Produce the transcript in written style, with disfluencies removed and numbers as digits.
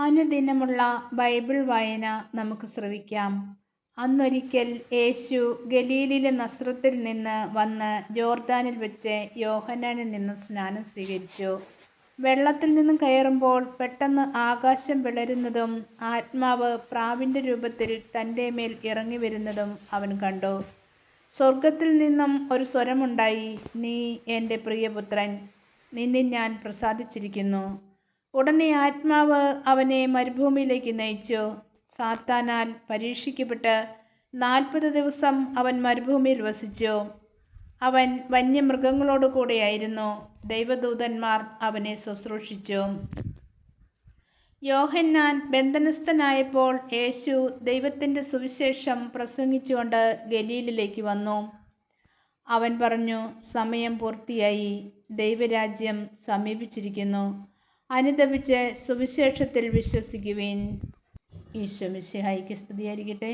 അനുദിനമുള്ള Bible വായന നമുക്ക് ശ്രവിക്കാം. അന്നൊരിക്കൽ യേശു ഗലീലിലെ നസ്രത്തിൽ നിന്ന് വന്ന് ജോർദാനിൽ വെച്ച് യോഹന്നാനിൽ നിന്ന് സ്നാനം സ്വീകരിച്ചു. വെള്ളത്തിൽ നിന്നും കയറുമ്പോൾ പെട്ടെന്ന് ആകാശം പിളരുന്നതും ആത്മാവ് പ്രാവിൻ്റെ രൂപത്തിൽ തൻ്റെ മേൽ ഇറങ്ങി വരുന്നതും അവൻ കണ്ടു. സ്വർഗത്തിൽ നിന്നും ഒരു സ്വരമുണ്ടായി, നീ എൻ്റെ പ്രിയപുത്രൻ, നിന്നിൽ ഞാൻ പ്രസാദിച്ചിരിക്കുന്നു. ഉടനെ ആത്മാവ് അവനെ മരുഭൂമിയിലേക്ക് നയിച്ചു. സാത്താനാൽ പരീക്ഷിക്കപ്പെട്ട് 40 ദിവസം അവൻ മരുഭൂമിയിൽ വസിച്ചു. അവൻ വന്യമൃഗങ്ങളോട് കൂടെയായിരുന്നു. ദൈവദൂതന്മാർ അവനെ ശുശ്രൂഷിച്ചു. യോഹന്നാൻ ബന്ധനസ്ഥനായപ്പോൾ യേശു ദൈവത്തിൻ്റെ സുവിശേഷം പ്രസംഗിച്ചുകൊണ്ട് ഗലീലിലേക്ക് വന്നു. അവൻ പറഞ്ഞു, സമയം പൂർത്തിയായി, ദൈവരാജ്യം സമീപിച്ചിരിക്കുന്നു. അനുതപിച്ച് സുവിശേഷത്തിൽ വിശ്വസിക്കുവിൻ. ഈശോ മിശിഹായ്ക്ക് സ്തുതിയായിരിക്കട്ടെ.